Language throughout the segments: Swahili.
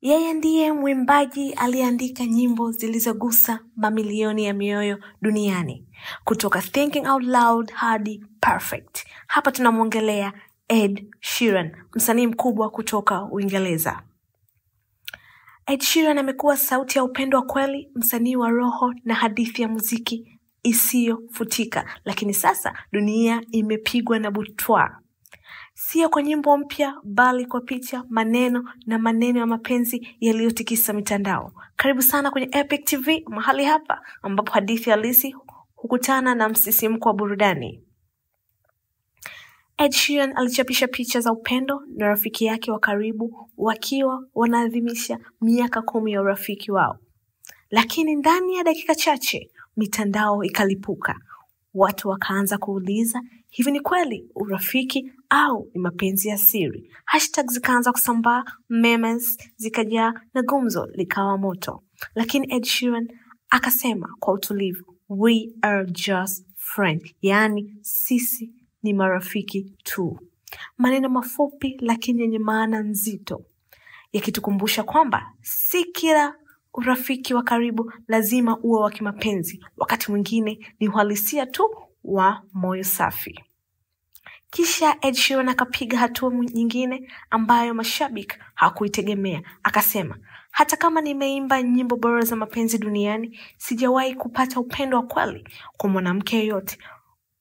Yeye ndiye mwimbaji aliandika nyimbo zilizogusa mamilioni ya mioyo duniani. Kutoka Thinking Out Loud hadi Perfect. Hapa tunamwongelea Ed Sheeran, msanii mkubwa kutoka Uingereza. Ed Sheeran amekuwa sauti ya upendo wa kweli, msanii wa roho na hadithi ya muziki isiyofutika. Lakini sasa dunia imepigwa na butwaa. Sio kwa nyimbo mpya bali kwa picha, maneno na maneno ya mapenzi yaliyotikisa mitandao. Karibu sana kwenye Epic TV, mahali hapa ambapo hadithi halisi hukutana na msisimko wa burudani. Ed Sheeran alichapisha picha za upendo na rafiki yake wa karibu wakiwa wanaadhimisha miaka 10 ya urafiki wao. Lakini ndani ya dakika chache mitandao ikalipuka. Watu wakaanza kuuliza, hivi ni kweli urafiki au ni mapenzi ya siri? Hashtag zikaanza kusambaa, memes zikajaa na gumzo likawa moto. Lakini Ed Sheeran akasema kwa utulivu, we are just friends, yani sisi ni marafiki tu. Maneno mafupi lakini yenye maana nzito, yakitukumbusha kwamba si kila urafiki wa karibu lazima uwe wa kimapenzi. Wakati mwingine ni uhalisia tu wa moyo safi. Kisha Ed Sheeran akapiga hatua nyingine ambayo mashabiki hakuitegemea. Akasema, hata kama nimeimba nyimbo bora za mapenzi duniani, sijawahi kupata upendo wa kweli kwa mwanamke yeyote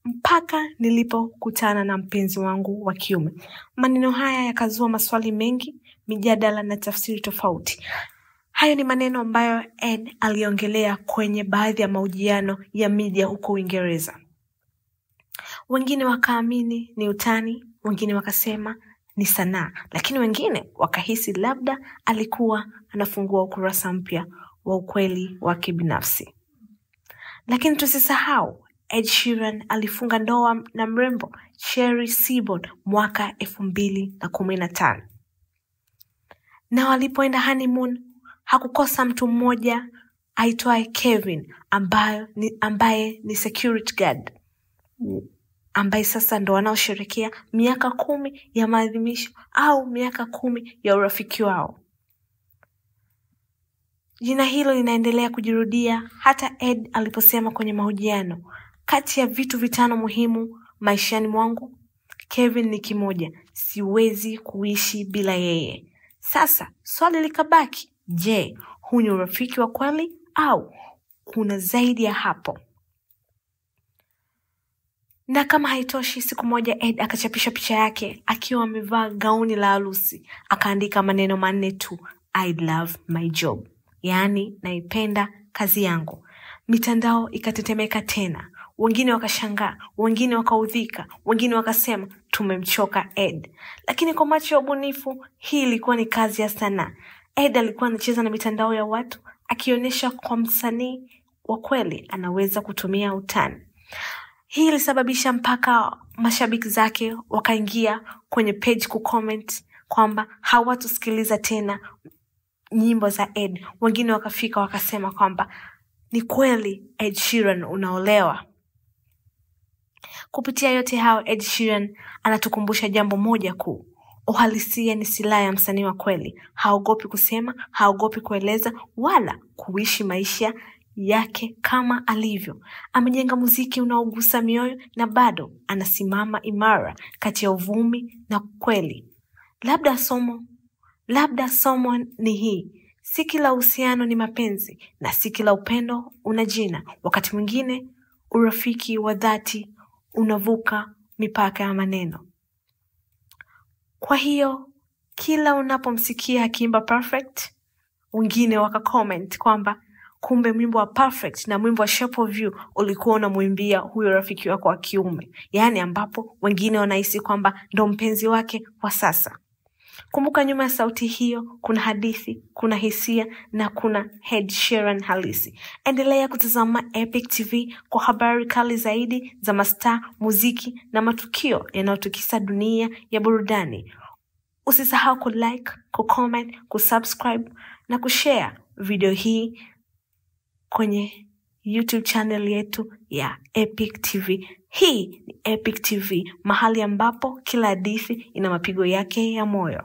mpaka nilipokutana na mpenzi wangu wa kiume. Maneno haya yakazua maswali mengi, mijadala na tafsiri tofauti. Hayo ni maneno ambayo Ed aliongelea kwenye baadhi ya mahojiano ya media huko Uingereza. Wengine wakaamini ni utani, wengine wakasema ni sanaa, lakini wengine wakahisi labda alikuwa anafungua ukurasa mpya wa ukweli wake binafsi. Lakini tusisahau, Ed Sheeran alifunga ndoa na mrembo Cherry Seaborn mwaka 2015. Na walipoenda honeymoon, hakukosa mtu mmoja aitwaye Kevin ambaye ni security guard, ambaye sasa ndo wanaosherehekea miaka 10 ya maadhimisho au miaka 10 ya urafiki wao. Jina hilo linaendelea kujirudia hata Ed aliposema kwenye mahojiano, kati ya vitu 5 muhimu maishani mwangu, Kevin ni kimoja, siwezi kuishi bila yeye. Sasa swali likabaki, je, huu ni urafiki wa kweli au kuna zaidi ya hapo? Na kama haitoshi, siku moja Ed akachapisha picha yake akiwa amevaa gauni la harusi, akaandika maneno 4 tu, I love my job, yani naipenda kazi yangu. Mitandao ikatetemeka tena. Wengine wakashangaa, wengine wakaudhika, wengine wakasema tumemchoka Ed. Lakini kwa macho ya ubunifu, hii ilikuwa ni kazi ya sanaa. Ed alikuwa anacheza na mitandao ya watu, akionyesha kwa msanii wa kweli anaweza kutumia utani. Hii ilisababisha mpaka mashabiki zake wakaingia kwenye page kucomment kwamba hawatusikiliza tena nyimbo za Ed. Wengine wakafika wakasema kwamba ni kweli Ed Sheeran unaolewa. Kupitia yote hao, Ed Sheeran anatukumbusha jambo moja kuu. Uhalisia ni silaha ya msanii wa kweli. Haogopi kusema, haogopi kueleza wala kuishi maisha yake kama alivyo. Amejenga muziki unaogusa mioyo na bado anasimama imara kati ya uvumi na kweli. Labda somo ni hii. Si kila uhusiano ni mapenzi na si kila upendo una jina. Wakati mwingine urafiki wa dhati unavuka mipaka ya maneno. Kwa hiyo kila unapomsikia akiimba Perfect, wengine wakacomment kwamba kumbe mwimbo wa Perfect na mwimbo wa Shape of You ulikuwa unamwimbia huyo rafiki wako wa kiume, yani ambapo wengine wanahisi kwamba ndo mpenzi wake wa sasa. Kumbuka, nyuma ya sauti hiyo kuna hadithi, kuna hisia na kuna Ed Sheeran halisi. Endelea kutazama Epic TV kwa habari kali zaidi za mastaa, muziki na matukio yanayotikisa dunia ya burudani. Usisahau kulike, kucomment, kusubscribe na kushare video hii kwenye YouTube channel yetu ya Epic TV. Hii ni Epic TV, mahali ambapo kila hadithi ina mapigo yake ya moyo.